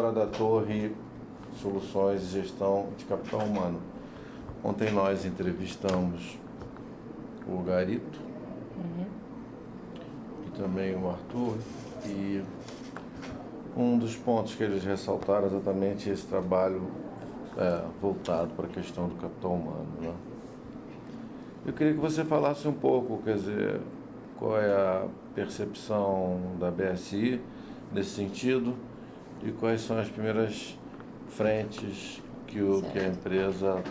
diretora da Torre Soluções de Gestão de Capital Humano. Ontem nós entrevistamos o Garito e também o Arthur, e um dos pontos que eles ressaltaram é exatamente esse trabalho voltado para a questão do capital humano, né? Eu queria que você falasse um pouco, quer dizer, qual é a percepção da BSI nesse sentido e quais são as primeiras frentes que a empresa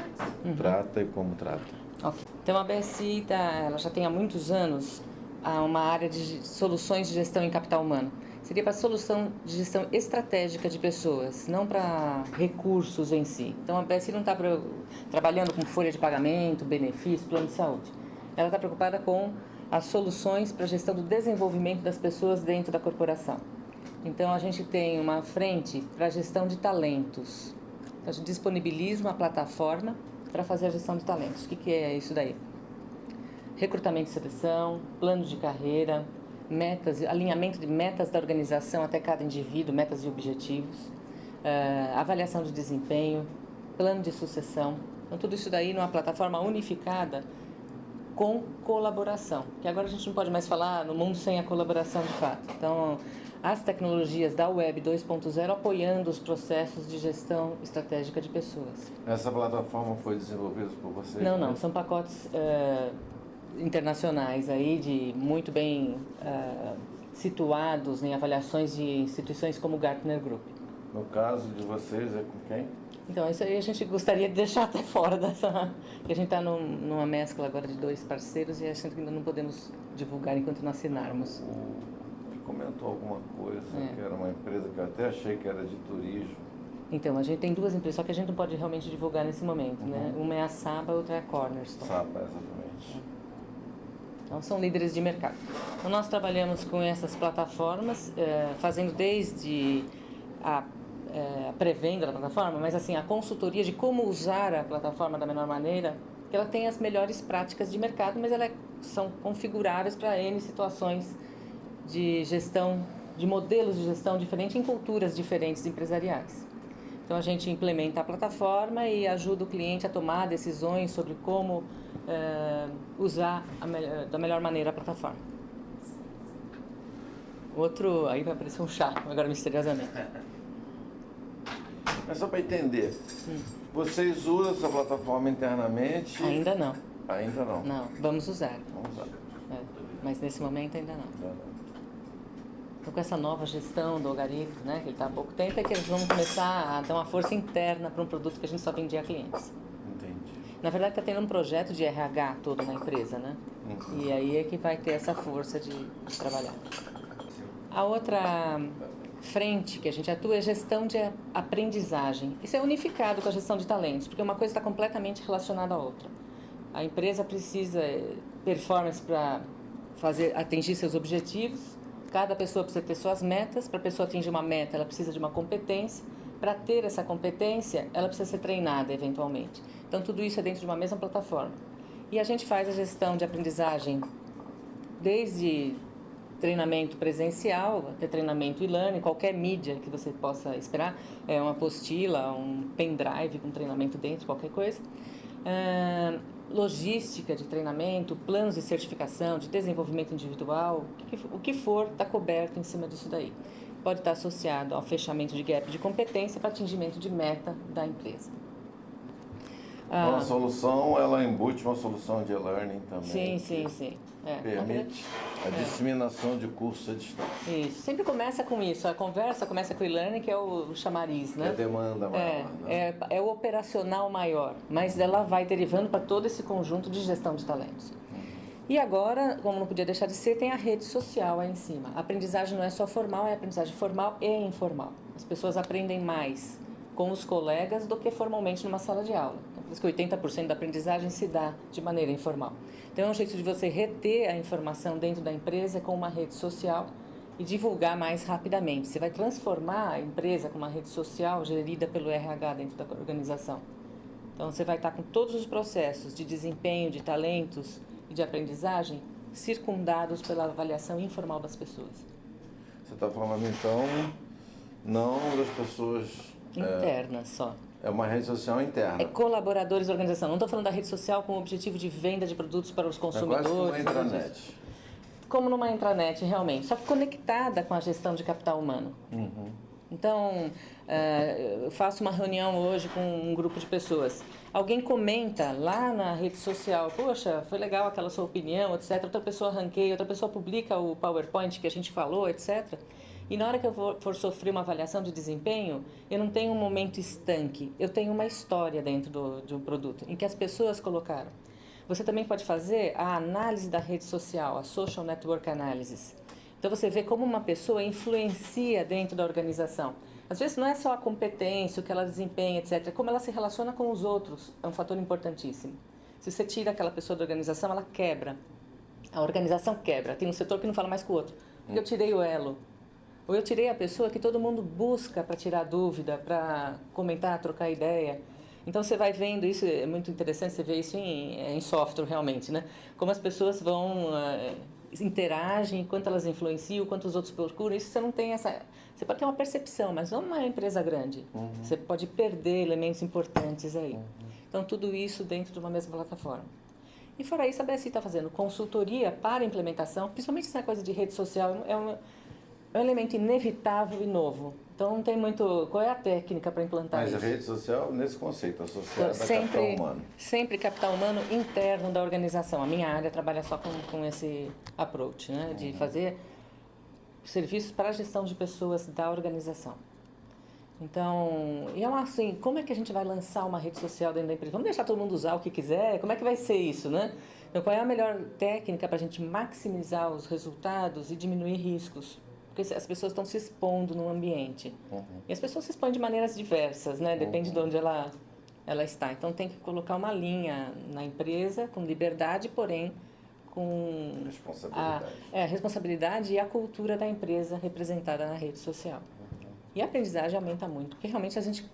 trata e como trata. Okay. Então a BSI ela já tem há muitos anos uma área de soluções de gestão em capital humano. Seria para solução de gestão estratégica de pessoas, não para recursos em si. Então a BSI não está trabalhando com folha de pagamento, benefício, plano de saúde. Ela está preocupada com as soluções para a gestão do desenvolvimento das pessoas dentro da corporação. Então a gente tem uma frente para a gestão de talentos. Então, a gente disponibiliza uma plataforma para fazer a gestão de talentos. O que é isso daí? Recrutamento e seleção, plano de carreira, metas, alinhamento de metas da organização até cada indivíduo, metas e objetivos, avaliação de desempenho, plano de sucessão. Então, tudo isso daí numa plataforma unificada com colaboração, que agora a gente não pode mais falar no mundo sem a colaboração de fato. Então, as tecnologias da Web 2.0 apoiando os processos de gestão estratégica de pessoas. Essa plataforma foi desenvolvida por vocês? Não, são pacotes internacionais aí, de muito bem situados em avaliações de instituições como o Gartner Group. No caso de vocês, é com quem? Então, isso aí a gente gostaria de deixar até fora dessa... que a gente está numa mescla agora de dois parceiros e a gente ainda não podemos divulgar enquanto não assinarmos. Comentou alguma coisa, que era uma empresa que eu até achei que era de turismo. Então, a gente tem duas empresas, só que a gente não pode realmente divulgar nesse momento, né? Uma é a Saba, a outra é a Cornerstone. Saba, exatamente. Então, são líderes de mercado. Então, nós trabalhamos com essas plataformas, fazendo desde a pré-venda da plataforma, mas assim, a consultoria de como usar a plataforma da melhor maneira, que ela tem as melhores práticas de mercado, mas elas são configuráveis para N situações de gestão, de modelos de gestão diferentes em culturas diferentes empresariais. Então a gente implementa a plataforma e ajuda o cliente a tomar decisões sobre como usar da melhor maneira a plataforma. Outro, aí vai aparecer um chá, agora misteriosamente. Mas só para entender, vocês usam essa plataforma internamente? Ainda não. Ainda não? Não, vamos usar. Vamos usar. Mas nesse momento ainda não. Então, com essa nova gestão do algoritmo, né, que ele está há pouco tempo, é que eles vão começar a dar uma força interna para um produto que a gente só vendia a clientes. Entendi. Na verdade, está tendo um projeto de RH todo na empresa, né? E aí é que vai ter essa força de trabalhar. A outra frente que a gente atua é gestão de aprendizagem. Isso é unificado com a gestão de talentos, porque uma coisa está completamente relacionada à outra. A empresa precisa performance para atingir seus objetivos. Cada pessoa precisa ter suas metas. Para a pessoa atingir uma meta, ela precisa de uma competência. Para ter essa competência, ela precisa ser treinada eventualmente. Então, tudo isso é dentro de uma mesma plataforma. E a gente faz a gestão de aprendizagem desde treinamento presencial, até treinamento e-learning, qualquer mídia que você possa esperar, uma apostila, um pendrive com treinamento dentro, qualquer coisa. Logística de treinamento, planos de certificação, de desenvolvimento individual, o que for está coberto em cima disso daí. Pode estar associado ao fechamento de gap de competência para atingimento de meta da empresa. Então, a solução, ela embute uma solução de e-learning também. Sim. Permite a disseminação de cursos à distância. Isso, sempre começa com isso. A conversa começa com o e-learning, que é o chamariz, né? É a demanda maior. É o operacional maior, mas ela vai derivando para todo esse conjunto de gestão de talentos. E agora, como não podia deixar de ser, tem a rede social aí em cima. A aprendizagem não é só formal, é aprendizagem formal e informal. As pessoas aprendem mais com os colegas do que formalmente numa sala de aula. Então, por isso que 80% da aprendizagem se dá de maneira informal. Então, é um jeito de você reter a informação dentro da empresa com uma rede social e divulgar mais rapidamente. Você vai transformar a empresa com uma rede social gerida pelo RH dentro da organização. Então, você vai estar com todos os processos de desempenho, de talentos e de aprendizagem circundados pela avaliação informal das pessoas. Você está falando, então, não das pessoas... Internas só. É uma rede social interna. É colaboradores da organização. Não estou falando da rede social com o objetivo de venda de produtos para os consumidores. É quase como uma intranet. Como numa intranet, realmente. Só que conectada com a gestão de capital humano. Uhum. Então, eu faço uma reunião hoje com um grupo de pessoas. Alguém comenta lá na rede social, poxa, foi legal aquela sua opinião, etc. Outra pessoa ranqueia, outra pessoa publica o PowerPoint que a gente falou, etc. E na hora que eu for sofrer uma avaliação de desempenho, eu não tenho um momento estanque, eu tenho uma história dentro de um produto, em que as pessoas colocaram. Você também pode fazer a análise da rede social, a Social Network Analysis. Então você vê como uma pessoa influencia dentro da organização. Às vezes não é só a competência, o que ela desempenha, etc. É como ela se relaciona com os outros, é um fator importantíssimo. Se você tira aquela pessoa da organização, ela quebra. A organização quebra. Tem um setor que não fala mais com o outro. Porque eu tirei o elo. Ou eu tirei a pessoa que todo mundo busca para tirar dúvida, para comentar, trocar ideia. Então você vai vendo isso, é muito interessante você ver isso em software realmente, né? Como as pessoas vão, interagem, quanto elas influenciam, quanto os outros procuram. Isso você não tem essa... Você pode ter uma percepção, mas não uma empresa grande. Uhum. Você pode perder elementos importantes aí. Uhum. Então tudo isso dentro de uma mesma plataforma. E fora isso, a BSI está fazendo consultoria para implementação, principalmente essa coisa de rede social, é um elemento inevitável e novo. Então não tem muito... Qual é a técnica para implantar isso? Mas a rede social, nesse conceito, associada a capital humano. Sempre capital humano interno da organização. A minha área trabalha só com esse approach, né? De fazer serviços para a gestão de pessoas da organização. Então, e é assim, como é que a gente vai lançar uma rede social dentro da empresa? Vamos deixar todo mundo usar o que quiser? Como é que vai ser isso, né? Então, qual é a melhor técnica para a gente maximizar os resultados e diminuir riscos? Porque as pessoas estão se expondo no ambiente. Uhum. E as pessoas se expõem de maneiras diversas, né? Depende de onde ela está. Então, tem que colocar uma linha na empresa com liberdade, porém com a responsabilidade e a cultura da empresa representada na rede social. Uhum. E a aprendizagem aumenta muito, porque realmente a gente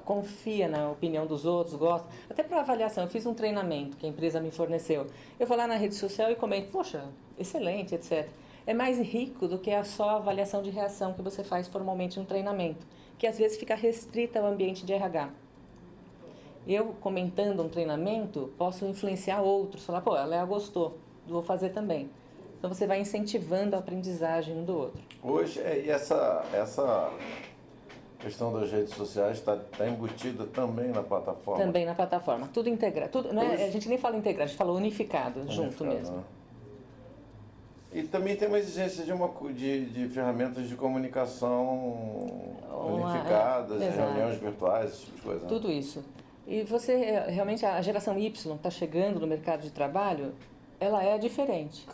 confia na opinião dos outros, gosta. Até para avaliação, eu fiz um treinamento que a empresa me forneceu. Eu vou lá na rede social e comento, poxa, excelente, etc. É mais rico do que a só avaliação de reação que você faz formalmente no treinamento, que às vezes fica restrita ao ambiente de RH. Eu, comentando um treinamento, posso influenciar outros, falar, pô, a Léa gostou, vou fazer também. Então você vai incentivando a aprendizagem um do outro. Hoje, e essa questão das redes sociais está embutida também na plataforma? Também na plataforma, tudo integrado. Tudo, não é, a gente nem fala integrado, a gente fala unificado, junto mesmo. E também tem uma exigência de ferramentas de comunicação unificadas, reuniões virtuais, esse tipo de coisa. Tudo isso. E você, realmente, a geração Y está chegando no mercado de trabalho, ela é diferente.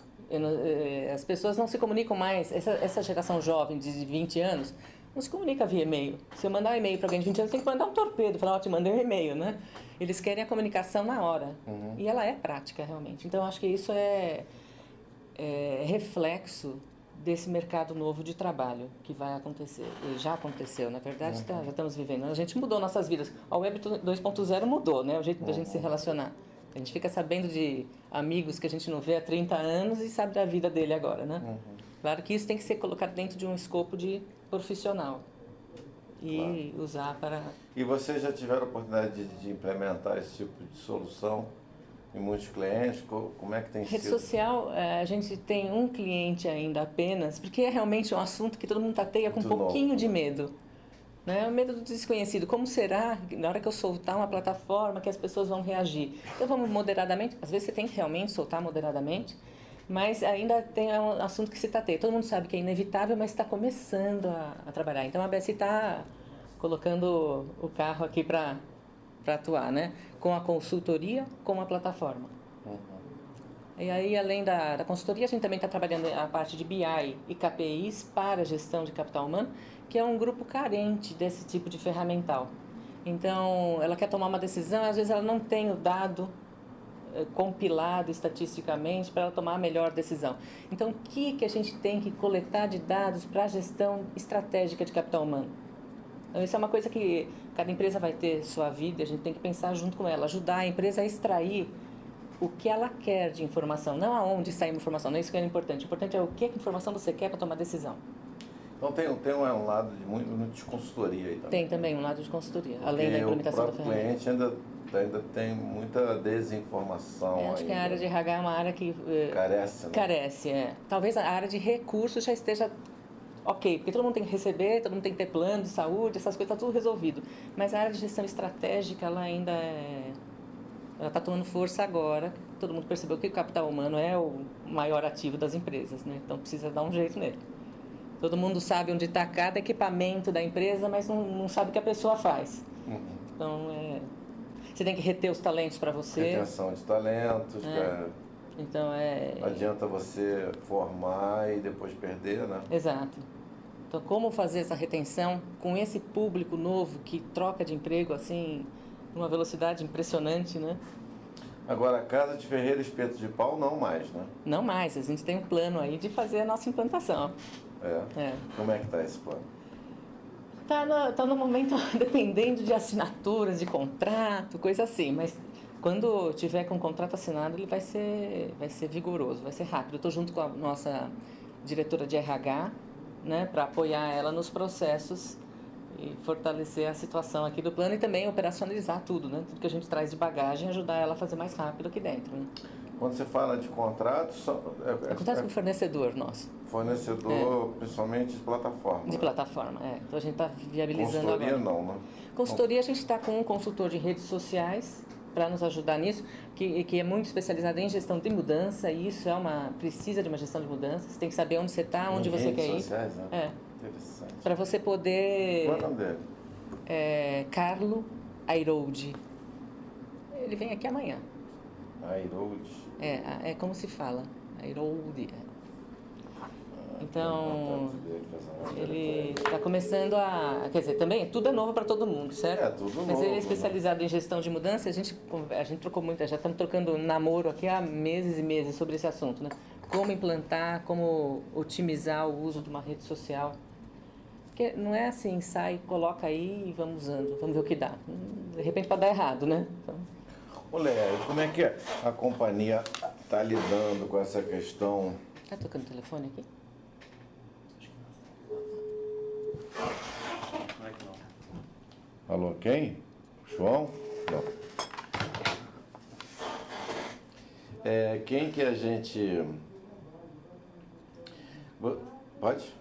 As pessoas não se comunicam mais, essa geração jovem de 20 anos, não se comunica via e-mail. Se eu mandar um e-mail para alguém de 20 anos, tem que mandar um torpedo, falar, te mandei um e-mail, né? Eles querem a comunicação na hora. Uhum. E ela é prática, realmente. Então, acho que isso é reflexo desse mercado novo de trabalho que vai acontecer. E já aconteceu, na verdade, já estamos vivendo. A gente mudou nossas vidas. A Web 2.0 mudou, né? O jeito da gente se relacionar. A gente fica sabendo de amigos que a gente não vê há 30 anos e sabe da vida dele agora, né? Claro que isso tem que ser colocado dentro de um escopo de profissional e usar para... E vocês já tiveram a oportunidade de implementar esse tipo de solução em muitos clientes? Como é que tem sido? Rede social, a gente tem um cliente ainda apenas, porque é realmente um assunto que todo mundo tateia com um pouquinho de medo. Né? O medo do desconhecido. Como será, na hora que eu soltar uma plataforma, que as pessoas vão reagir? Então vamos moderadamente, às vezes você tem que realmente soltar moderadamente, mas ainda tem um assunto que se tateia. Todo mundo sabe que é inevitável, mas está começando a trabalhar. Então a BSI está colocando o carro aqui para atuar, né? Com a consultoria, com a plataforma. E aí, além da consultoria, a gente também está trabalhando a parte de BI e KPIs para a gestão de capital humano, que é um grupo carente desse tipo de ferramental. Então, ela quer tomar uma decisão, às vezes ela não tem o dado compilado estatisticamente para ela tomar a melhor decisão. Então, o que a gente tem que coletar de dados para a gestão estratégica de capital humano? Então, isso é uma coisa que cada empresa vai ter sua vida, a gente tem que pensar junto com ela, ajudar a empresa a extrair o que ela quer de informação, não aonde sai a informação, não é isso que é importante. O importante é o que informação você quer para tomar decisão. Então tem um lado de muito de consultoria aí também. Tem também um lado de consultoria, além da implementação da ferramenta. O cliente ainda tem muita desinformação. Acho que a área de RH é uma área que carece, né? Carece, é. Talvez a área de recursos já esteja ok, porque todo mundo tem que receber, todo mundo tem que ter plano de saúde, essas coisas, está tudo resolvido. Mas a área de gestão estratégica, ela ainda ela está tomando força agora. Todo mundo percebeu que o capital humano é o maior ativo das empresas, né? Então precisa dar um jeito nele. Todo mundo sabe onde está cada equipamento da empresa, mas não sabe o que a pessoa faz. Uhum. Então, você tem que reter os talentos para você. Retenção de talentos, Então, não adianta você formar e depois perder, né? Exato. Então, como fazer essa retenção com esse público novo que troca de emprego, assim, numa velocidade impressionante, né? Agora, casa de ferreiro e espeto de pau, não mais, né? Não mais. A gente tem um plano aí de fazer a nossa implantação. Como é que está esse plano? Tá no momento dependendo de assinaturas, de contrato, coisa assim, mas quando tiver com o contrato assinado, ele vai ser vigoroso, vai ser rápido. Eu estou junto com a nossa diretora de RH, né, para apoiar ela nos processos e fortalecer a situação aqui do plano e também operacionalizar tudo, né, tudo que a gente traz de bagagem, ajudar ela a fazer mais rápido aqui dentro. Né? Quando você fala de contrato, contrato com o fornecedor nosso. Fornecedor, principalmente de plataforma. De plataforma, Então a gente está viabilizando consultoria agora. Consultoria não, né? Consultoria a gente está com um consultor de redes sociais para nos ajudar nisso, que é muito especializado em gestão de mudança, e isso precisa de uma gestão de mudança. Você tem que saber onde você está, onde você quer ir. Sociais, né? Interessante. Para você poder... Qual é o nome dele? Carlo Airoldi. Ele vem aqui amanhã. Airoldi. É como se fala. Airoldi. Então, ele está começando quer dizer, também tudo é novo para todo mundo, certo? Tudo novo. Mas ele é especializado em gestão de mudança. A gente trocou muito, já estamos trocando namoro aqui há meses e meses sobre esse assunto, né? Como implantar, como otimizar o uso de uma rede social. Porque não é assim, sai, coloca aí e vamos usando, vamos ver o que dá. De repente pode dar errado, né? Então... Olha, como é que a companhia está lidando com essa questão? Está tocando o telefone aqui? Alô, quem? João? Não. Quem que a gente... Pode?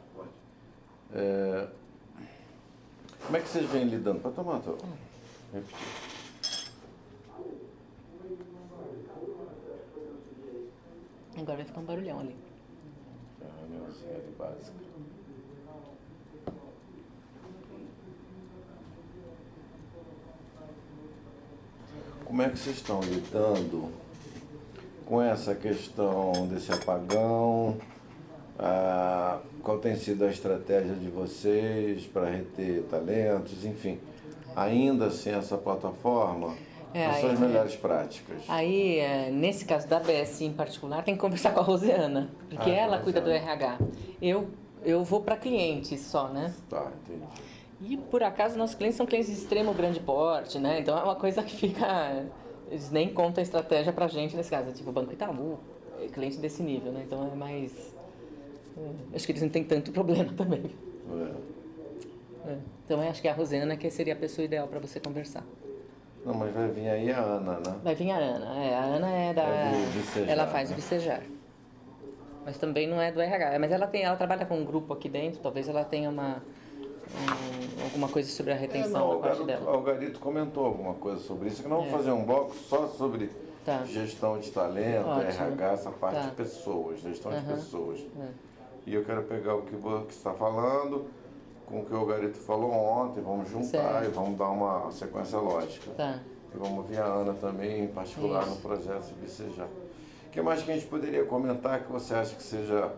Como é que vocês vêm lidando? Pode tomar, repetir. Agora vai ficar um barulhão ali. Reuniãozinha ali básica. Como é que vocês estão lidando com essa questão desse apagão? Qual tem sido a estratégia de vocês para reter talentos? Enfim, ainda assim essa plataforma, quais são as melhores práticas? Aí, nesse caso da BSI em particular, tem que conversar com a Rosiana, porque ela cuida do RH. Eu vou para clientes só, né? Tá, entendi. E, por acaso, nossos clientes são clientes de extremo grande porte, né? Então, é uma coisa que fica... Eles nem contam a estratégia pra gente nesse caso. Tipo, o Banco Itaú, cliente desse nível, né? Então, é mais... acho que eles não têm tanto problema também. Então, eu acho que a Rosiana que seria a pessoa ideal para você conversar. Não, mas vai vir aí a Ana, né? Vai vir a Ana. A Ana é da... ela faz o Vicejar. Mas também não é do RH. Mas ela trabalha com um grupo aqui dentro. Talvez ela tenha alguma coisa sobre a retenção da parte dela. O Garito comentou alguma coisa sobre isso. Que nós vamos fazer um bloco só sobre gestão de talento, RH, essa parte de pessoas, gestão de pessoas. E eu quero pegar o que você está falando com o que o Garito falou ontem, vamos juntar e vamos dar uma sequência lógica. E vamos ouvir a Ana também, em particular no projeto Vicejar. O que mais que a gente poderia comentar que você acha que seja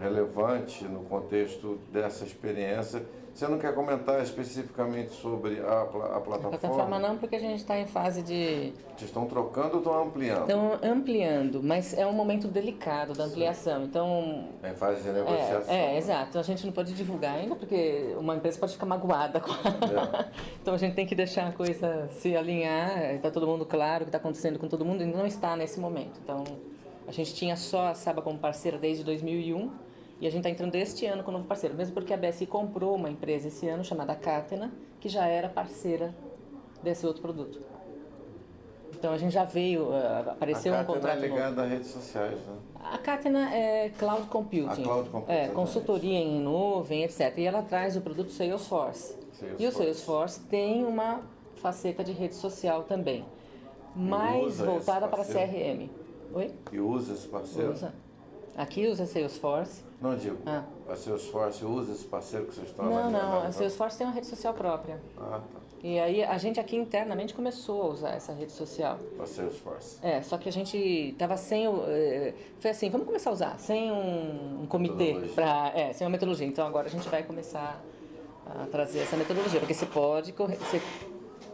relevante no contexto dessa experiência? Você não quer comentar especificamente sobre a plataforma? A plataforma não, porque a gente está em fase de... Vocês estão trocando ou estão ampliando? Estão ampliando, mas é um momento delicado da ampliação, então... É em fase de negociação. Exato. A gente não pode divulgar ainda, porque uma empresa pode ficar magoada com Então a gente tem que deixar a coisa se alinhar, está todo mundo claro o que está acontecendo com todo mundo, e não está nesse momento. Então, a gente tinha só a Saba como parceira desde 2001, E a gente está entrando este ano com um novo parceiro, mesmo porque a BSI comprou uma empresa esse ano chamada Catena, que já era parceira desse outro produto. Então a gente já veio, apareceu um contrato é novo. ligada a redes sociais, né? A Catena é Cloud Computing, consultoria em nuvem, etc. E ela traz o produto Salesforce. E o Salesforce tem uma faceta de rede social também, mais voltada para CRM. Oi? E usa esse parceiro? Usa. Aqui usa Salesforce. Não digo, a Salesforce usa esse parceiro que vocês estão Não, a Salesforce tem uma rede social própria. Ah, tá. E aí a gente aqui internamente começou a usar essa rede social. A Salesforce. Só que a gente estava sem foi assim, vamos começar a usar, sem um comitê, sem uma metodologia. Então agora a gente vai começar a trazer essa metodologia, porque você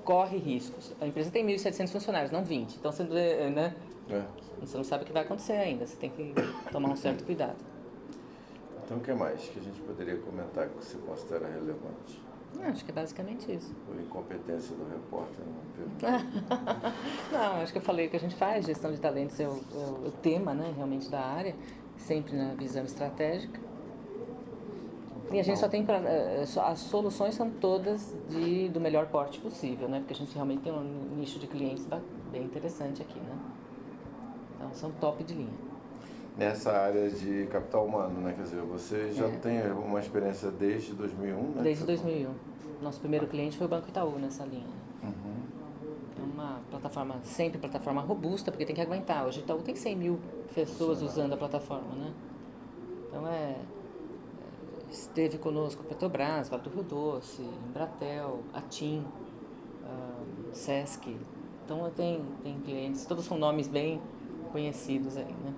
corre riscos. A empresa tem 1.700 funcionários, não 20. Então você, né? Você não sabe o que vai acontecer ainda, você tem que tomar um certo cuidado. Então o que mais que a gente poderia comentar que você considera relevante? Acho que é basicamente isso. Por incompetência do repórter, não. Não, acho que eu falei que a gente faz, gestão de talentos é o tema, né, realmente da área, sempre na visão estratégica. E a gente só tem as soluções são todas do melhor porte possível, né, porque a gente realmente tem um nicho de clientes bem interessante aqui, né. Então são top de linha. Nessa área de capital humano, né? Quer dizer, você já tem uma experiência desde 2001, né? Desde 2001. Nosso primeiro cliente foi o Banco Itaú nessa linha. É uma plataforma, sempre plataforma robusta, porque tem que aguentar. Hoje o Itaú tem 100 mil pessoas usando a plataforma, né? Então esteve conosco Petrobras, Vale do Rio Doce, Embratel, a TIM, Sesc. Então tem clientes, todos são nomes bem conhecidos aí, né?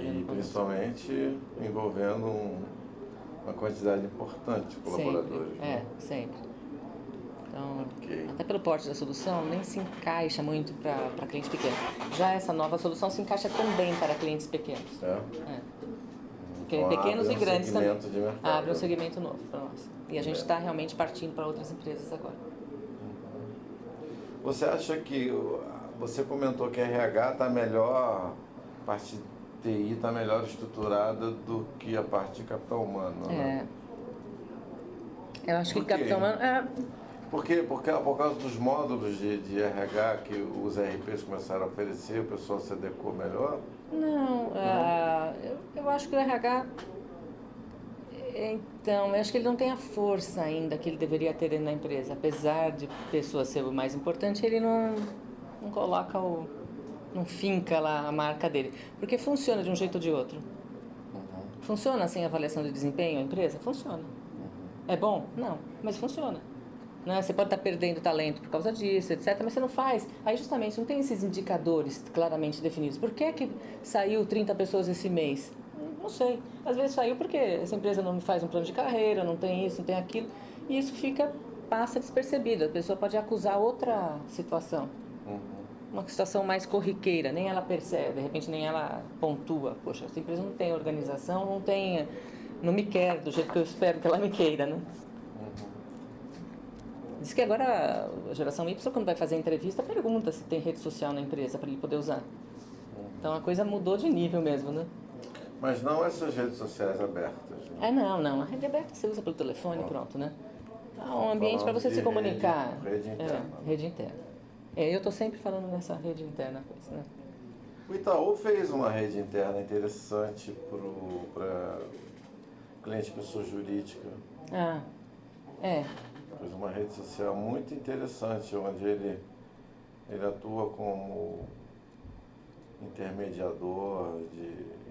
E principalmente envolvendo uma quantidade importante de colaboradores. Sempre. Então, até pelo porte da solução, nem se encaixa muito para cliente pequeno. Já essa nova solução se encaixa também para clientes pequenos. Então, pequenos e grandes também. Abre um segmento novo para nós. E a gente está realmente partindo para outras empresas agora. Você acha que... Você comentou que a RH está melhor... A parte TI está melhor estruturada do que a parte de capital humano, né? Eu acho que capital humano... Por causa dos módulos de RH que os RPs começaram a oferecer, o pessoal se adequou melhor? Não, eu acho que o RH... Então, eu acho que ele não tem a força ainda que ele deveria ter dentro da empresa. Apesar de pessoa ser o mais importante, ele não coloca não finca lá a marca dele. Porque funciona de um jeito ou de outro. Funciona sem avaliação de desempenho a empresa? Funciona. É bom? Não, mas funciona. Né? Você pode estar perdendo talento por causa disso, etc. Mas você não faz. Aí justamente não tem esses indicadores claramente definidos. Por que saiu 30 pessoas esse mês? Não sei. Às vezes saiu porque essa empresa não faz um plano de carreira, não tem isso, não tem aquilo. E isso passa despercebido. A pessoa pode acusar outra situação. Uma situação mais corriqueira, nem ela percebe, de repente nem ela pontua. Poxa, essa empresa não tem organização, não me quer do jeito que eu espero que ela me queira, né? Diz que agora a geração Y, quando vai fazer entrevista, pergunta se tem rede social na empresa para ele poder usar. Então a coisa mudou de nível mesmo, né? Mas não essas redes sociais abertas, né? Não. A rede aberta você usa pelo telefone e pronto, né? É um ambiente para você se comunicar. Rede interna. Rede interna. Eu estou sempre falando nessa rede interna. Né? O Itaú fez uma rede interna interessante para cliente pessoa jurídica. Fez uma rede social muito interessante, onde ele atua como intermediador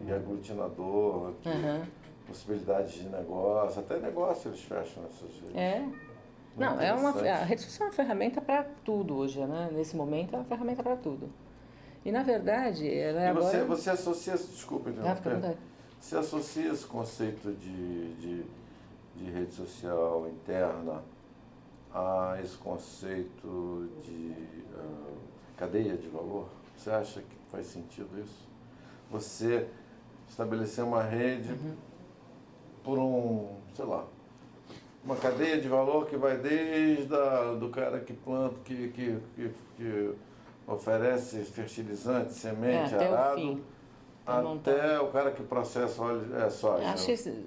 e aglutinador de possibilidades de negócio. Até negócio eles fecham nessas redes. Não, a rede social é uma ferramenta para tudo hoje, né? Nesse momento é uma ferramenta para tudo. E na verdade, ela é agora... Você associa, desculpa, você associa esse conceito de rede social interna a esse conceito de cadeia de valor? Você acha que faz sentido isso? Você estabelecer uma rede por uma cadeia de valor que vai desde do cara que planta, que oferece fertilizante, semente, arado, Até o cara que processa óleo soja. Acho que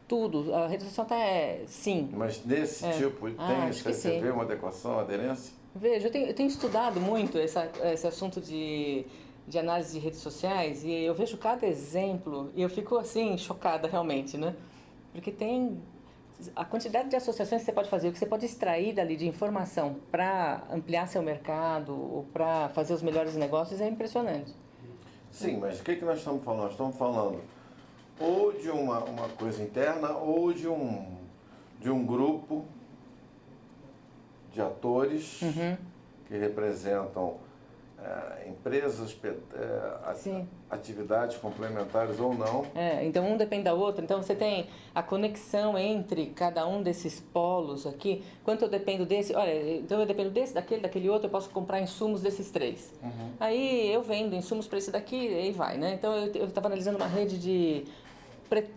tudo. A rede social sim. Mas nesse tipo, você vê uma adequação, uma aderência? Veja, eu tenho estudado muito esse assunto de análise de redes sociais e eu vejo cada exemplo e eu fico assim, chocada realmente, né? Porque tem a quantidade de associações que você pode fazer, o que você pode extrair dali de informação para ampliar seu mercado ou para fazer os melhores negócios é impressionante. Sim, mas o que nós estamos falando? Nós estamos falando ou de uma coisa interna ou de um grupo de atores que representam empresas, atividades complementares ou não. Então um depende da outra. Então você tem a conexão entre cada um desses polos aqui. Quanto eu dependo desse? Olha, então eu dependo desse, daquele outro, eu posso comprar insumos desses três. Aí eu vendo insumos para esse daqui e aí vai, né? Então eu estava analisando uma rede de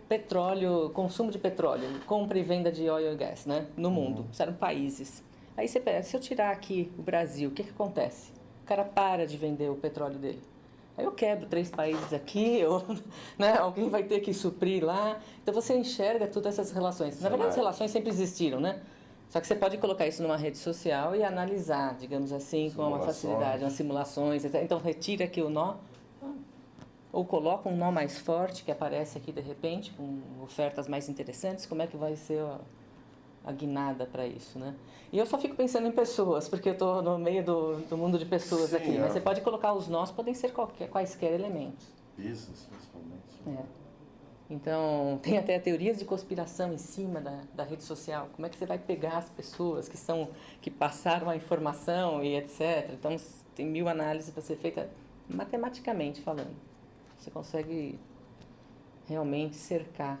petróleo, consumo de petróleo, compra e venda de oil e gas, né? No mundo. Isso eram países. Aí você pega, se eu tirar aqui o Brasil, o que acontece? O cara para de vender o petróleo dele. Aí eu quebro 3 países aqui, né, alguém vai ter que suprir lá. Então você enxerga todas essas relações. Na verdade, as relações sempre existiram, né? Só que você pode colocar isso numa rede social e analisar, digamos assim, com uma facilidade, umas simulações. Etc. Então retira aqui o nó, ou coloca um nó mais forte que aparece aqui de repente, com ofertas mais interessantes. Como é que vai ser a guinada para isso, né? E eu só fico pensando em pessoas, porque eu estou no meio do mundo de pessoas aqui. Mas você pode colocar os nós, podem ser quaisquer elementos. Business, principalmente. Então, tem até teorias de conspiração em cima da rede social. Como é que você vai pegar as pessoas que passaram a informação e etc. Então, tem 1000 análises para ser feita matematicamente falando. Você consegue realmente cercar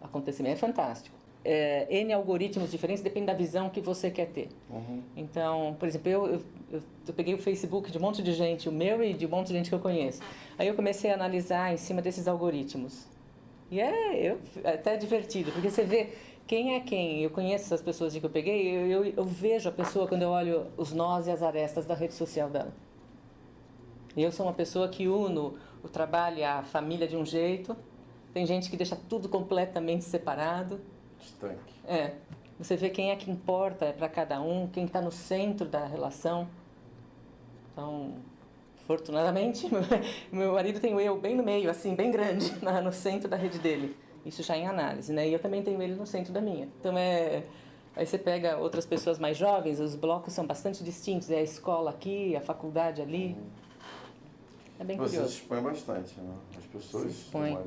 acontecimento. É fantástico. N algoritmos diferentes, depende da visão que você quer ter. Então, por exemplo, eu peguei o Facebook de um monte de gente, o meu e de um monte de gente que eu conheço. Aí eu comecei a analisar em cima desses algoritmos. E é até divertido, porque você vê quem é quem. Eu conheço essas pessoas que eu peguei, eu vejo a pessoa quando eu olho os nós e as arestas da rede social dela. Eu sou uma pessoa que uno o trabalho e a família de um jeito. Tem gente que deixa tudo completamente separado. Estanque. Você vê quem é que importa para cada um, quem está no centro da relação. Então, afortunadamente, meu marido tem o eu bem no meio, assim, bem grande, no centro da rede dele. Isso já em análise, né? E eu também tenho ele no centro da minha. Então, aí você pega outras pessoas mais jovens, os blocos são bastante distintos. É a escola aqui, a faculdade ali. É bem curioso. Você se expõe bastante, né? As pessoas se expõem.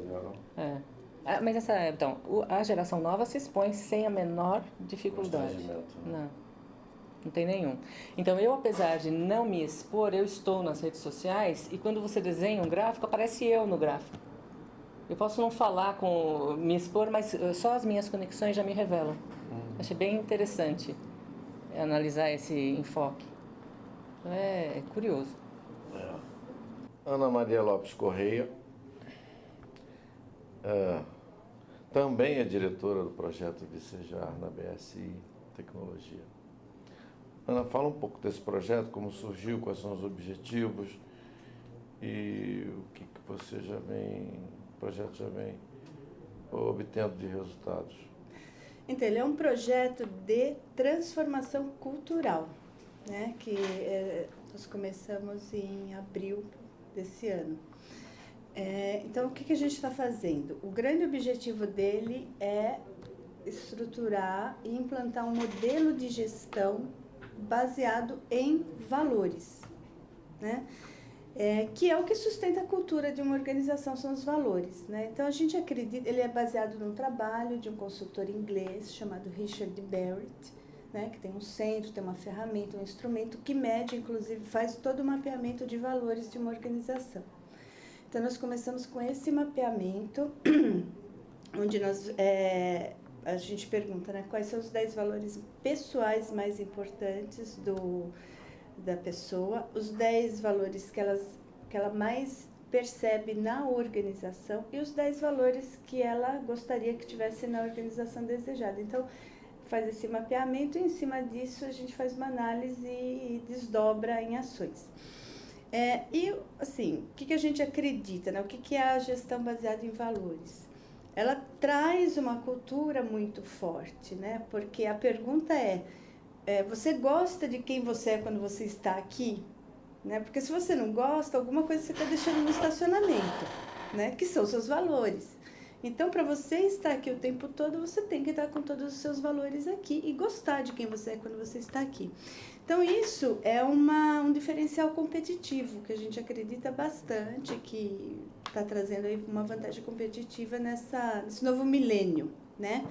Mas a geração nova se expõe sem a menor dificuldade. Não tem nenhum. Então, eu, apesar de não me expor, eu estou nas redes sociais e quando você desenha um gráfico, aparece eu no gráfico. Eu posso não falar me expor, mas só as minhas conexões já me revelam. Achei bem interessante analisar esse enfoque. É curioso. Ana Maria Lopes Correia. Também é diretora do projeto Vicejar na BSI Tecnologia. Ana, fala um pouco desse projeto, como surgiu, quais são os objetivos e o que você o projeto já vem obtendo de resultados. Então, ele é um projeto de transformação cultural, né? Que nós começamos em abril desse ano. Então, o que a gente está fazendo? O grande objetivo dele é estruturar e implantar um modelo de gestão baseado em valores, né? Que é o que sustenta a cultura de uma organização, são os valores, né? Então, a gente acredita, ele é baseado num trabalho de um consultor inglês chamado Richard Barrett, né? Que tem um centro, tem uma ferramenta, um instrumento que mede, inclusive, faz todo o mapeamento de valores de uma organização. Então, nós começamos com esse mapeamento, onde a gente pergunta, né, quais são os 10 valores pessoais mais importantes da pessoa, os 10 valores que ela mais percebe na organização e os 10 valores que ela gostaria que tivesse na organização desejada. Então, faz esse mapeamento e, em cima disso, a gente faz uma análise e desdobra em ações. E, assim, o que a gente acredita, né? O que é a gestão baseada em valores? Ela traz uma cultura muito forte, né? Porque a pergunta você gosta de quem você é quando você está aqui? Né? Porque se você não gosta, alguma coisa você está deixando no estacionamento, né? Que são seus valores. Então, para você estar aqui o tempo todo, você tem que estar com todos os seus valores aqui e gostar de quem você é quando você está aqui. Então, isso é um diferencial competitivo, que a gente acredita bastante, que está trazendo aí uma vantagem competitiva nesse novo milênio, né?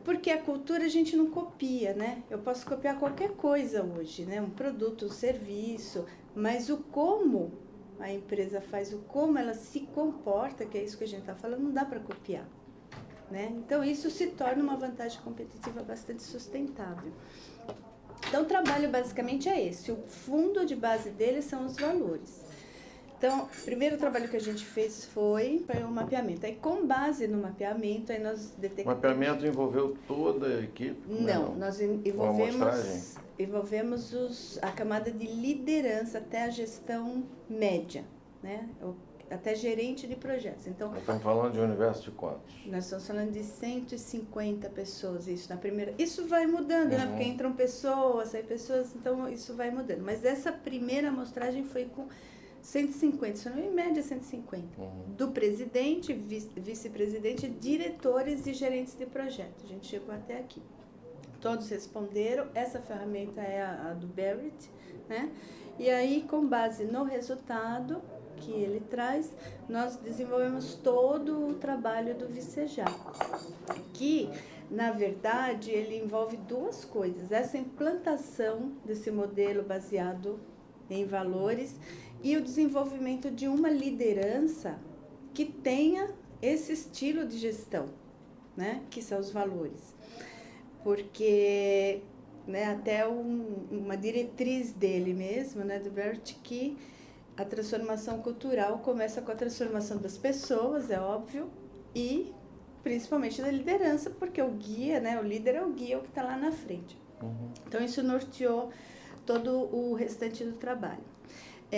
Porque a cultura a gente não copia, né? Eu posso copiar qualquer coisa hoje, né? Um produto, um serviço, mas o como a empresa faz, o como ela se comporta, que é isso que a gente está falando, não dá para copiar, né? Então, isso se torna uma vantagem competitiva bastante sustentável. Então, o trabalho basicamente é esse. O fundo de base dele são os valores. Então, o primeiro trabalho que a gente fez foi o mapeamento. Aí, com base no mapeamento, aí nós detectamos... O mapeamento envolveu toda a equipe? Não, nós envolvemos a camada de liderança até a gestão média, né? Até gerente de projetos. Então, nós estamos falando de um universo de quantos? Nós estamos falando de 150 pessoas, isso na primeira... Isso vai mudando, né? Porque entram pessoas, saem pessoas, então isso vai mudando. Mas essa primeira amostragem foi com 150, se não em média 150. Do presidente, vice-presidente, diretores e gerentes de projeto. A gente chegou até aqui. Todos responderam. Essa ferramenta é a do Barrett, né? E aí, com base no resultado que ele traz, nós desenvolvemos todo o trabalho do Vicejar, que, na verdade, ele envolve duas coisas. Essa implantação desse modelo baseado em valores e o desenvolvimento de uma liderança que tenha esse estilo de gestão, né? Que são os valores. Porque, né, até uma diretriz dele mesmo, né, do Bert, que a transformação cultural começa com a transformação das pessoas, é óbvio, e principalmente da liderança, porque o guia, né, o líder é o guia, o que está lá na frente. Então, isso norteou todo o restante do trabalho.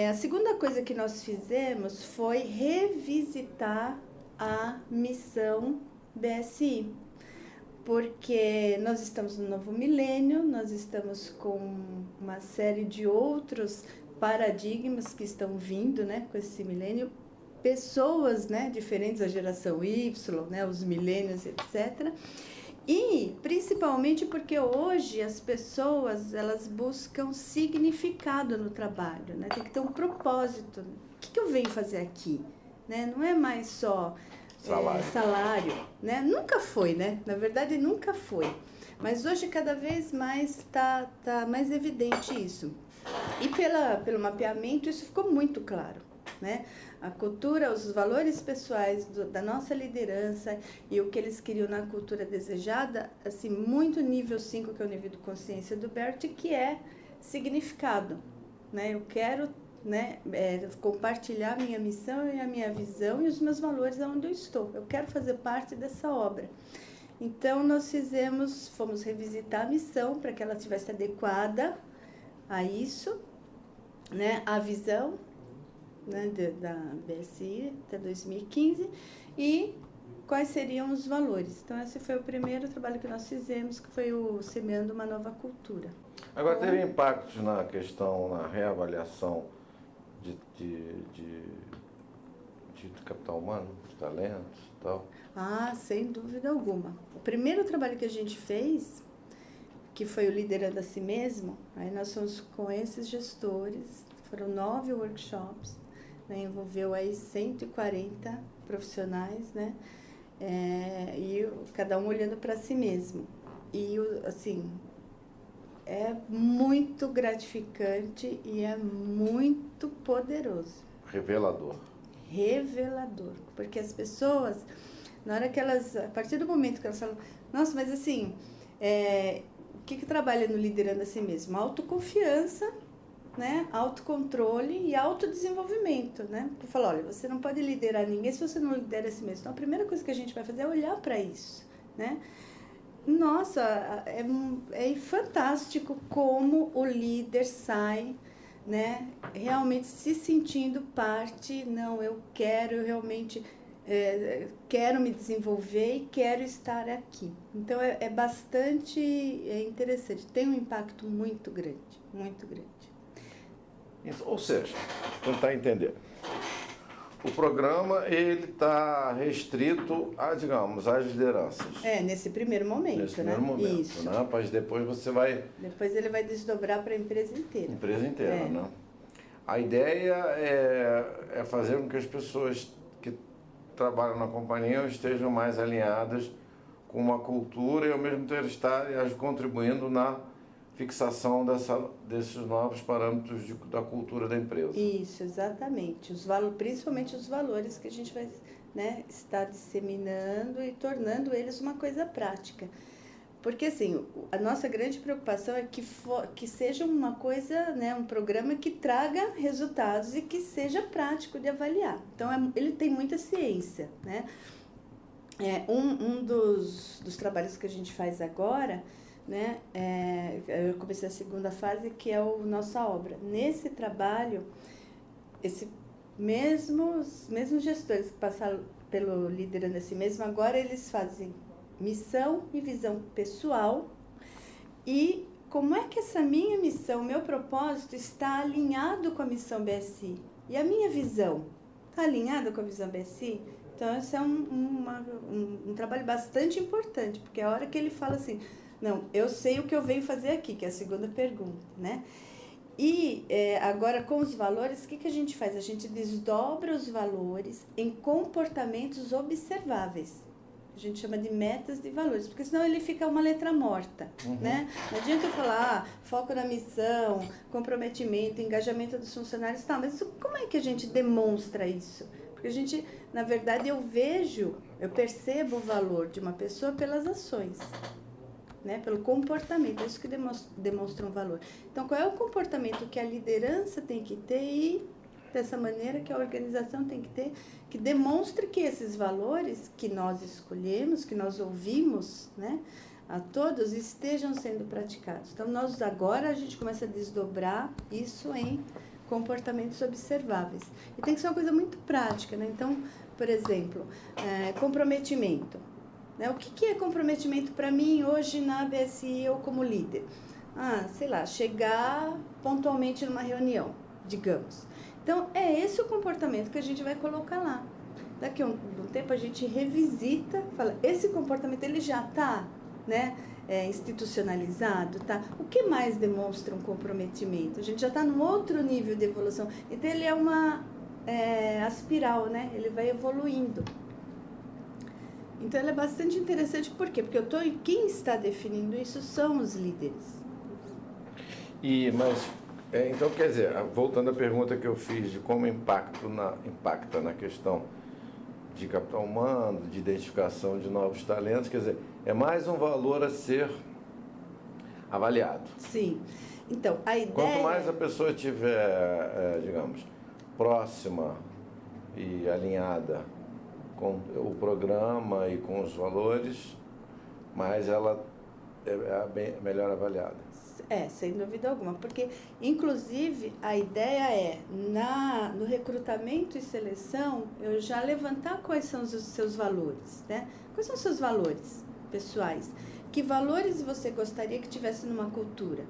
A segunda coisa que nós fizemos foi revisitar a missão BSI, porque nós estamos no novo milênio, nós estamos com uma série de outros paradigmas que estão vindo, né, com esse milênio, pessoas, né, diferentes da geração Y, né, os milênios, etc. E principalmente porque hoje as pessoas, elas buscam significado no trabalho, né? Tem que ter um propósito. O que eu venho fazer aqui? Né? Não é mais só salário, né? Nunca foi, né? Na verdade, nunca foi. Mas hoje, cada vez mais, tá mais evidente isso. E pelo mapeamento, isso ficou muito claro, né? A cultura, os valores pessoais da nossa liderança e o que eles queriam na cultura desejada, assim, muito nível 5, que é o nível de consciência do Bert, que é significado, né? Eu quero, né, compartilhar a minha missão e a minha visão e os meus valores aonde eu estou. Eu quero fazer parte dessa obra. Então, nós fomos revisitar a missão para que ela estivesse adequada a isso, né, a visão, né, da BSI até 2015 e quais seriam os valores. Então, esse foi o primeiro trabalho que nós fizemos, que foi o Semeando uma Nova Cultura. Agora, teve impactos na questão, na reavaliação de capital humano, de talentos e tal? Ah, sem dúvida alguma. O primeiro trabalho que a gente fez, que foi o Liderando a Si Mesmo, aí nós fomos com esses gestores, foram 9 workshops, né, envolveu aí 140 profissionais, né, e cada um olhando para si mesmo. E, assim, é muito gratificante e é muito poderoso. Revelador. Revelador, porque as pessoas, na hora que elas, a partir do momento que elas falam, nossa, mas assim, o que trabalha no Liderando a Si Mesmo? Autoconfiança, né? Autocontrole e autodesenvolvimento, né? Porque fala, olha, você não pode liderar ninguém se você não lidera a si mesmo. Então, a primeira coisa que a gente vai fazer é olhar para isso, né? Nossa, é fantástico como o líder sai né, realmente se sentindo parte, não, eu realmente quero me desenvolver e quero estar aqui. Então é bastante interessante, tem um impacto muito grande, muito grande. Ou seja, tentar entender. O programa ele está restrito a, digamos, às lideranças. Nesse primeiro momento, Nesse primeiro momento, Isso. né? Mas depois você vai... Depois ele vai desdobrar para a empresa inteira. Empresa inteira, né? A ideia é fazer com que as pessoas que trabalham na companhia estejam mais alinhadas com uma cultura e ao mesmo tempo estarem contribuindo na fixação desses novos parâmetros da cultura da empresa. Isso, exatamente. Principalmente os valores que a gente vai, né, estar disseminando e tornando eles uma coisa prática. Porque, assim, a nossa grande preocupação é que seja uma coisa, né, um programa que traga resultados e que seja prático de avaliar. Então, ele tem muita ciência, né? Um dos trabalhos que a gente faz agora, né, eu comecei a segunda fase, que é a nossa obra. Nesse trabalho, os mesmos gestores que passaram pelo Liderando Assim Mesmo, agora eles fazem missão e visão pessoal e como é que essa minha missão, meu propósito está alinhado com a missão BSI e a minha visão está alinhada com a visão BSI? Então esse é um trabalho bastante importante, porque é a hora que ele fala assim, não, eu sei o que eu venho fazer aqui, que é a segunda pergunta, né? E agora com os valores, o que a gente faz? A gente desdobra os valores em comportamentos observáveis. A gente chama de metas de valores, porque senão ele fica uma letra morta, né? Não adianta eu falar, foco na missão, comprometimento, engajamento dos funcionários, tá, mas como é que a gente demonstra isso? Porque a gente, na verdade, eu percebo o valor de uma pessoa pelas ações, né? Pelo comportamento, é isso que demonstra um valor. Então, qual é o comportamento que a liderança tem que ter e dessa maneira que a organização tem que ter, que demonstre que esses valores que nós escolhemos, que nós ouvimos, né, a todos, estejam sendo praticados. Então, agora a gente começa a desdobrar isso em comportamentos observáveis. E tem que ser uma coisa muito prática, né? Então, por exemplo, comprometimento. Né? O que é comprometimento para mim hoje na BSI, eu como líder? Sei lá, chegar pontualmente numa reunião, digamos. Então, é esse o comportamento que a gente vai colocar lá. Daqui a um tempo a gente revisita, fala, esse comportamento ele já está, né, institucionalizado, tá? O que mais demonstra um comprometimento? A gente já está num outro nível de evolução. Então, ele é uma espiral, né? Ele vai evoluindo. Então, ele é bastante interessante. Por quê? Porque quem está definindo isso são os líderes. Então, quer dizer, voltando à pergunta que eu fiz de como impacta na questão de capital humano, de identificação de novos talentos, quer dizer, é mais um valor a ser avaliado. Sim. Então, a ideia... Quanto mais a pessoa estiver, digamos, próxima e alinhada com o programa e com os valores, mais ela é melhor avaliada. Sem dúvida alguma, porque, inclusive, a ideia no recrutamento e seleção, eu já levantar quais são os seus valores, né? Quais são os seus valores pessoais? Que valores você gostaria que tivesse numa cultura?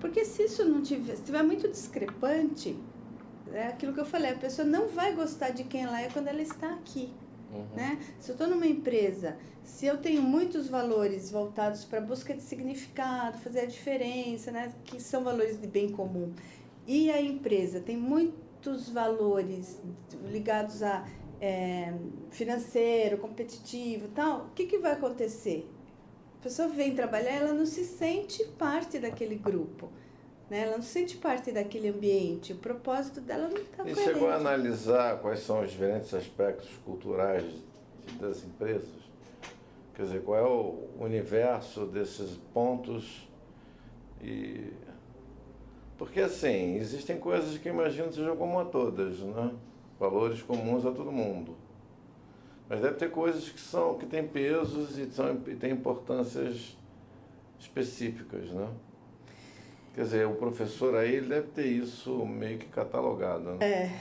Porque se isso não tiver, se estiver muito discrepante, é aquilo que eu falei, a pessoa não vai gostar de quem ela é quando ela está aqui. Né? Se eu estou numa empresa, se eu tenho muitos valores voltados para a busca de significado, fazer a diferença, né? Que são valores de bem comum, e a empresa tem muitos valores ligados a financeiro, competitivo e tal, o que vai acontecer? A pessoa vem trabalhar, ela não se sente parte daquele grupo. Né? Ela não se sente parte daquele ambiente, o propósito dela não está coerente. E chegou a analisar quais são os diferentes aspectos culturais das empresas? Quer dizer, qual é o universo desses pontos? Porque, assim, existem coisas que imagino que sejam como a todas, né? Valores comuns a todo mundo. Mas deve ter coisas que têm pesos e têm importâncias específicas, né? Quer dizer, o professor aí ele deve ter isso meio que catalogado, né?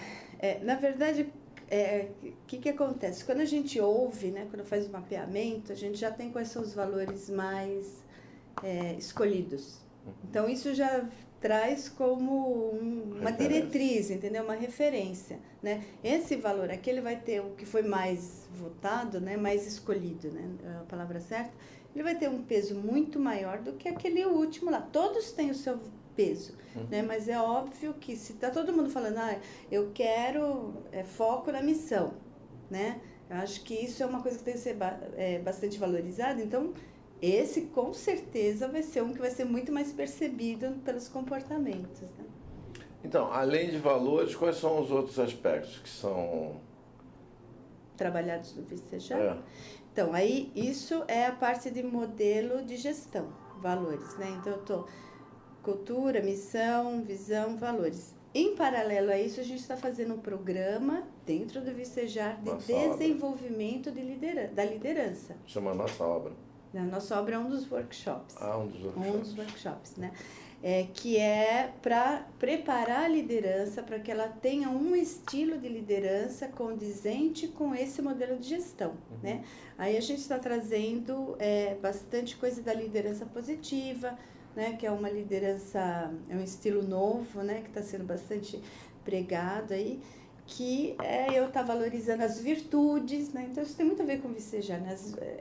Na verdade, o que acontece? Quando a gente ouve, né, quando faz o mapeamento, a gente já tem quais são os valores mais escolhidos. Então, isso já traz como uma diretriz, entendeu? Uma referência, né? Esse valor aqui, ele vai ter o que foi mais votado, né, mais escolhido, né, a palavra certa, ele vai ter um peso muito maior do que aquele último lá. Todos têm o seu peso, né? Mas é óbvio que se está todo mundo falando, eu quero foco na missão, né? Eu acho que isso é uma coisa que tem que ser bastante valorizada. Então, esse com certeza vai ser um que vai ser muito mais percebido pelos comportamentos, né? Então, além de valores, quais são os outros aspectos que são trabalhados no VCEJAR? Então, aí isso é a parte de modelo de gestão, valores, né? Então, eu tô cultura, missão, visão, valores. Em paralelo a isso, a gente está fazendo um programa dentro do VCEJAR de desenvolvimento da liderança. Chama Nossa Obra. A nossa obra é um dos workshops. Um dos workshops. Um dos workshops, né? Que é para preparar a liderança para que ela tenha um estilo de liderança condizente com esse modelo de gestão, né? Aí a gente está trazendo bastante coisa da liderança positiva, né? Que é uma liderança, é um estilo novo, né? Que está sendo bastante pregado aí, que eu estar valorizando as virtudes, né? Então isso tem muito a ver com o VCEJAR, né?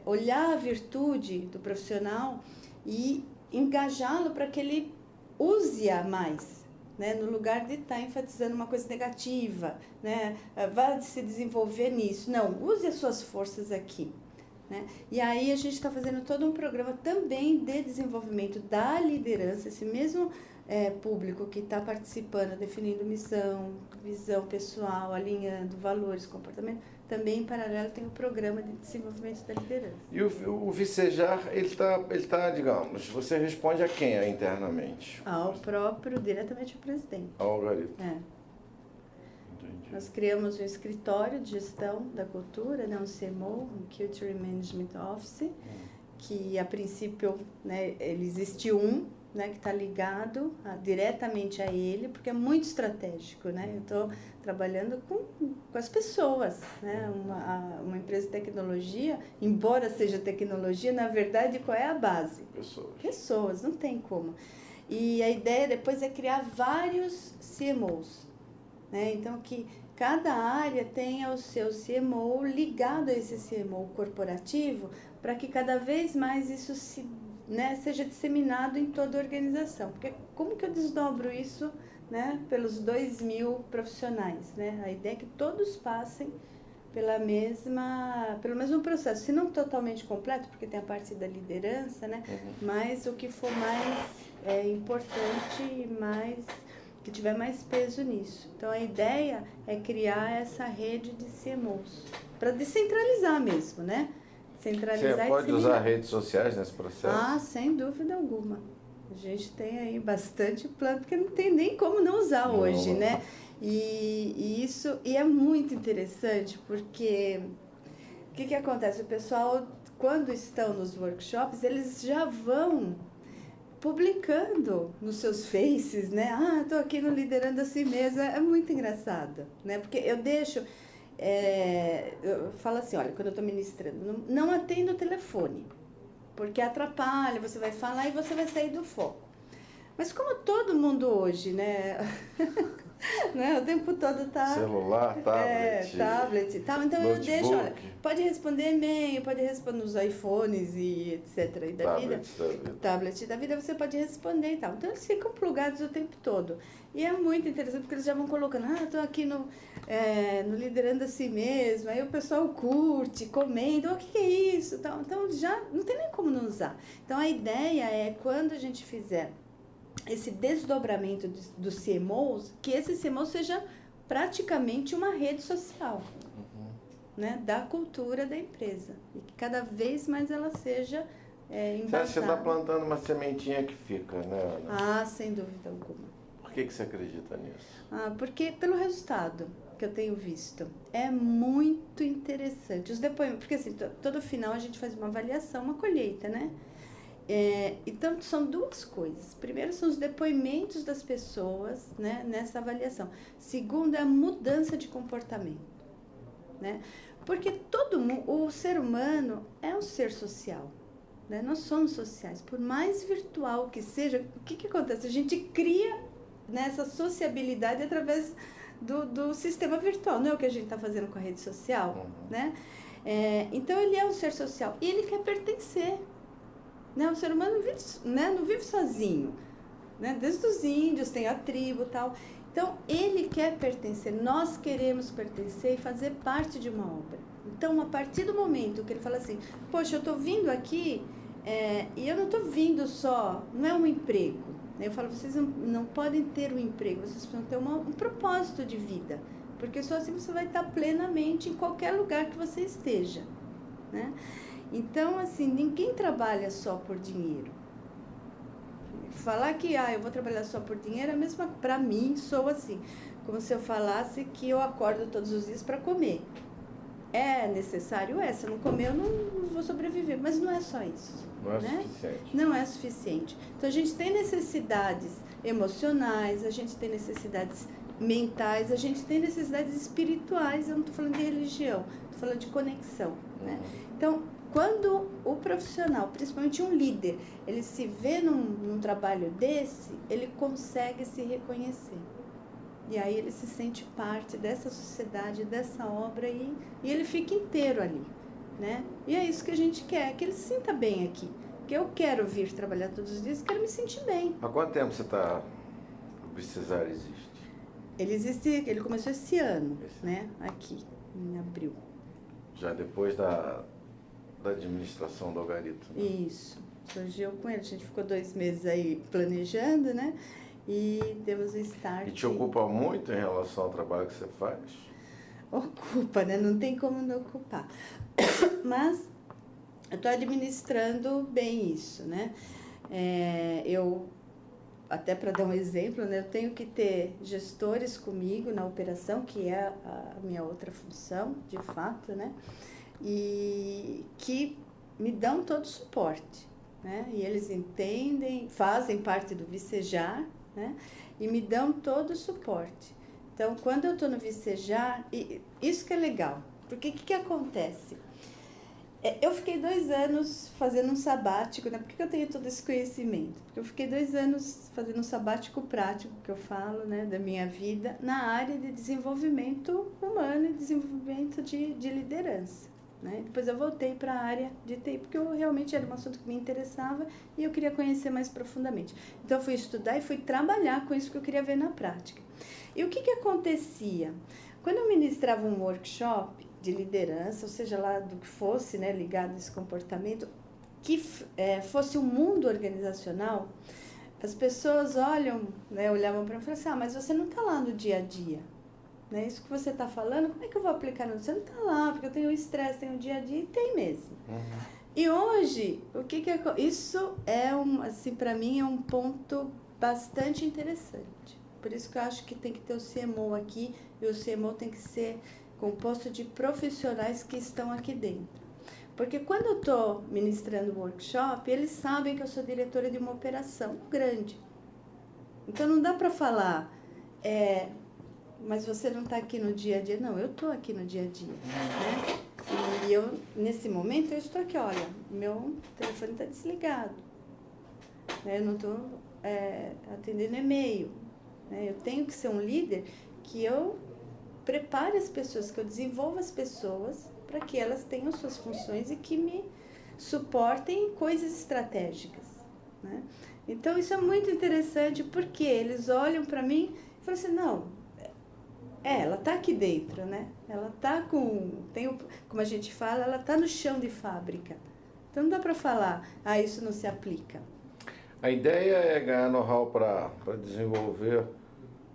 Olhar a virtude do profissional e engajá-lo para que ele use-a mais, né? No lugar de estar enfatizando uma coisa negativa, né? Vá se desenvolver nisso. Não, use as suas forças aqui, né? E aí a gente está fazendo todo um programa também de desenvolvimento da liderança, esse mesmo público que está participando, definindo missão, visão pessoal, alinhando valores, comportamento, também em paralelo tem o programa de desenvolvimento da liderança. E o VCEJAR, ele tá, digamos, você responde a quem internamente? Ao próprio, diretamente ao presidente. Ao algoritmo. Entendi. Nós criamos um escritório de gestão da cultura, né, um CMO, um Culture Management Office, que a princípio, né, ele existe né, que está ligado diretamente a ele, porque é muito estratégico, né? Eu estou trabalhando com as pessoas, né? Uma empresa de tecnologia, embora seja tecnologia, na verdade, qual é a base? Pessoas, não tem como. E a ideia depois é criar vários CMOs, né? Então, que cada área tenha o seu CMO ligado a esse CMO corporativo, para que cada vez mais isso seja disseminado em toda a organização. Porque como que eu desdobro isso, né, pelos 2.000 profissionais, né? A ideia é que todos passem pelo mesmo processo, se não totalmente completo, porque tem a parte da liderança, né? Mas o que for mais importante, que tiver mais peso nisso. Então, a ideia é criar essa rede de CMOs, para descentralizar mesmo, né? Centralizar. Você pode usar redes sociais nesse processo? Sem dúvida alguma. A gente tem aí bastante plano, porque não tem nem como não usar hoje, né? E é muito interessante, porque o que acontece? O pessoal, quando estão nos workshops, eles já vão publicando nos seus faces, né? Estou aqui no Liderando a Si Mesma. É muito engraçado, né? Porque eu deixo... eu falo assim, olha, quando eu estou ministrando, não atenda o telefone, porque atrapalha, você vai falar e você vai sair do foco. Mas como todo mundo hoje, né? O tempo todo tá... Celular, tablet e tal. Então notebook. Eu deixo, olha, pode responder e-mail, pode responder nos iPhones e etc. E da vida. Tablet da vida, você pode responder e tal. Então eles ficam plugados o tempo todo. E é muito interessante, porque eles já vão colocando, estou aqui no Liderando a Si Mesma, aí o pessoal curte, comenta, o que é isso? Então já não tem nem como não usar. Então a ideia é, quando a gente fizer esse desdobramento dos CMOs, que esse CMO seja praticamente uma rede social, né, da cultura da empresa. E que cada vez mais ela seja embasada. Você está plantando uma sementinha que fica, né, Ana? Sem dúvida alguma. Por que você acredita nisso? Porque pelo resultado que eu tenho visto, é muito interessante. Os depoimentos, porque assim, todo final a gente faz uma avaliação, uma colheita, né? Então, são duas coisas. Primeiro, são os depoimentos das pessoas, né, nessa avaliação. Segundo, é a mudança de comportamento, né? Porque o ser humano é um ser social, né? Nós somos sociais. Por mais virtual que seja, o que acontece? A gente cria nessa sociabilidade através do sistema virtual. Não é o que a gente está fazendo com a rede social, né? Então, ele é um ser social e ele quer pertencer. Né? O ser humano não vive sozinho, né? Desde os índios, tem a tribo e tal. Então, ele quer pertencer, nós queremos pertencer e fazer parte de uma obra. Então, a partir do momento que ele fala assim, poxa, eu estou vindo aqui e eu não estou vindo só, não é um emprego. Eu falo, vocês não podem ter um emprego, vocês precisam ter um propósito de vida. Porque só assim você vai estar plenamente em qualquer lugar que você esteja, né? Então, assim, ninguém trabalha só por dinheiro. Falar que, eu vou trabalhar só por dinheiro, é a mesma, para mim, sou assim. Como se eu falasse que eu acordo todos os dias para comer. É necessário? Se eu não comer, eu não vou sobreviver. Mas não é só isso. Não é né? suficiente. Não é suficiente. Então, a gente tem necessidades emocionais, a gente tem necessidades mentais, a gente tem necessidades espirituais. Eu não estou falando de religião, estou falando de conexão, né? Então, quando o profissional, principalmente um líder, ele se vê num trabalho desse, ele consegue se reconhecer. E aí ele se sente parte dessa sociedade, dessa obra e ele fica inteiro ali, né? E é isso que a gente quer, que ele se sinta bem aqui. Que eu quero vir trabalhar todos os dias, quero me sentir bem. Há quanto tempo o Vicesar existe? Ele começou esse ano, né? Aqui, em abril. Já depois da administração do Algarito. Né? Isso. Surgiu com ele. A gente ficou 2 meses aí planejando, né? E demos o start. E te ocupa muito em relação ao trabalho que você faz? Ocupa, né? Não tem como não ocupar. Mas eu estou administrando bem isso, né? Até para dar um exemplo, né? Eu tenho que ter gestores comigo na operação, que é a minha outra função, de fato, né? E que me dão todo o suporte, né? E eles entendem, fazem parte do Vicejar, né? E me dão todo o suporte. Então, quando eu estou no Vicejar, isso que é legal, porque o que acontece? Eu fiquei 2 anos fazendo um sabático, né? Por que eu tenho todo esse conhecimento? Porque eu fiquei 2 anos fazendo um sabático prático, que eu falo, né? Da minha vida, na área de desenvolvimento humano e desenvolvimento de liderança. Né? Depois eu voltei para a área de TI, porque realmente era um assunto que me interessava e eu queria conhecer mais profundamente. Então eu fui estudar e fui trabalhar com isso que eu queria ver na prática. E o que acontecia? Quando eu ministrava um workshop de liderança, ou seja, lá do que fosse, né, ligado a esse comportamento, que fosse um mundo organizacional, as pessoas olhavam para mim e falavam assim, mas você não está lá no dia a dia. Né? Isso que você está falando, como é que eu vou aplicar? Você não está lá, porque eu tenho o estresse, tenho o dia a dia, e tem mesmo. E hoje, isso assim, para mim é um ponto bastante interessante. Por isso que eu acho que tem que ter o CMO aqui, e o CMO tem que ser composto de profissionais que estão aqui dentro. Porque quando eu estou ministrando o workshop, eles sabem que eu sou diretora de uma operação grande. Então não dá para falar... mas você não está aqui no dia a dia. Não, eu estou aqui no dia a dia, né? E eu, nesse momento, eu estou aqui, olha, meu telefone está desligado. Né? Eu não estou atendendo e-mail. Né? Eu tenho que ser um líder que eu prepare as pessoas, que eu desenvolva as pessoas para que elas tenham suas funções e que me suportem em coisas estratégicas. Né? Então, isso é muito interessante, porque eles olham para mim e falam assim, não... ela está aqui dentro, né? Ela está como a gente fala, ela está no chão de fábrica. Então não dá para falar, isso não se aplica. A ideia é ganhar know-how para desenvolver,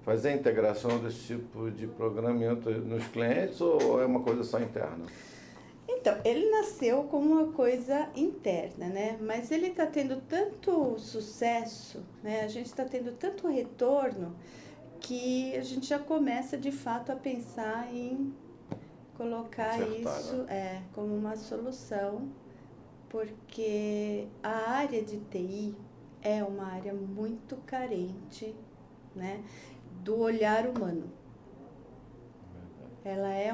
fazer a integração desse tipo de programamento nos clientes ou é uma coisa só interna? Então, ele nasceu como uma coisa interna, né? Mas ele está tendo tanto sucesso, né? A gente está tendo tanto retorno, que a gente já começa, de fato, a pensar em colocar isso como uma solução porque a área de TI é uma área muito carente, né, do olhar humano. Ela é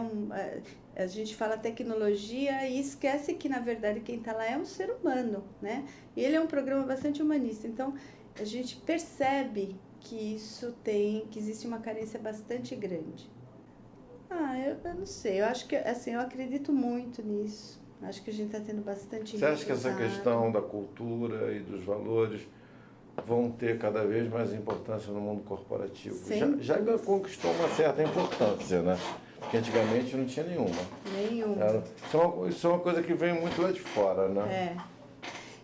a gente fala tecnologia e esquece que, na verdade, quem está lá é um ser humano, né? E ele é um programa bastante humanista. Então, a gente percebe que que existe uma carência bastante grande. Eu não sei. Eu acho que, assim, eu acredito muito nisso. Acho que a gente está tendo bastante Você acha que essa resultado. questão da cultura e dos valores vão ter cada vez mais importância no mundo corporativo? Já conquistou uma certa importância, né? Porque antigamente não tinha nenhuma. Nenhuma. Isso é uma coisa que vem muito lá de fora, né? É.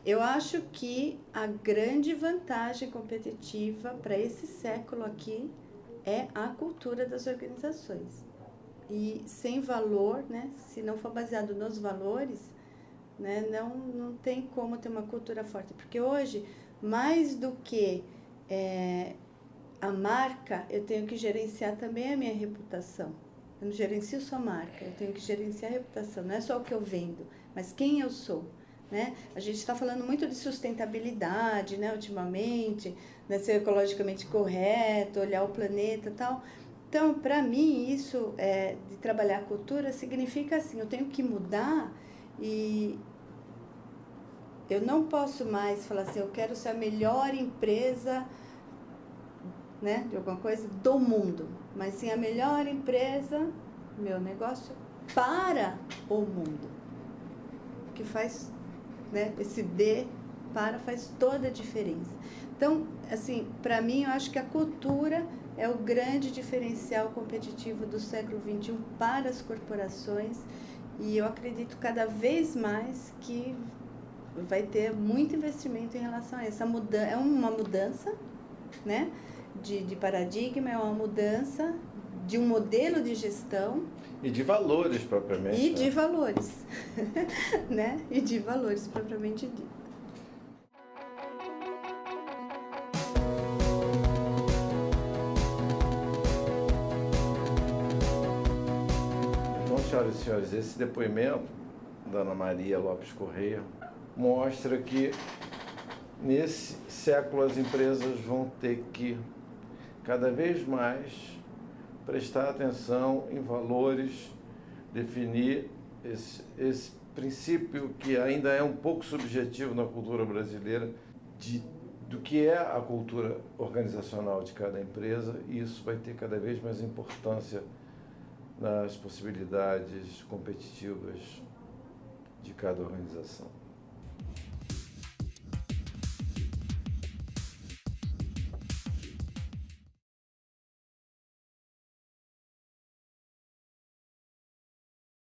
Eu acho que a grande vantagem competitiva para esse século aqui é a cultura das organizações. E sem valor, né, se não for baseado nos valores, né, não tem como ter uma cultura forte. Porque hoje, mais do que a marca, eu tenho que gerenciar também a minha reputação. Eu não gerencio só a marca, eu tenho que gerenciar a reputação. Não é só o que eu vendo, mas quem eu sou. Né? A gente está falando muito de sustentabilidade, né, ultimamente, né, ser ecologicamente correto, olhar o planeta e tal. Então, para mim, isso de trabalhar a cultura significa assim, eu tenho que mudar e eu não posso mais falar assim, eu quero ser a melhor empresa, né, de alguma coisa do mundo, mas sim a melhor empresa, meu negócio, para o mundo, que faz, né, esse faz toda a diferença. Então, assim, para mim, eu acho que a cultura é o grande diferencial competitivo do século XXI para as corporações e eu acredito cada vez mais que vai ter muito investimento em relação a essa mudança. É uma mudança, né, de paradigma, é uma mudança de um modelo de gestão. E de valores, propriamente. E de valores, né? E de valores, propriamente dito. Então, senhoras e senhores, esse depoimento da Ana Maria Lopes Correia mostra que nesse século as empresas vão ter que cada vez mais prestar atenção em valores, definir esse princípio que ainda é um pouco subjetivo na cultura brasileira do que é a cultura organizacional de cada empresa, e isso vai ter cada vez mais importância nas possibilidades competitivas de cada organização.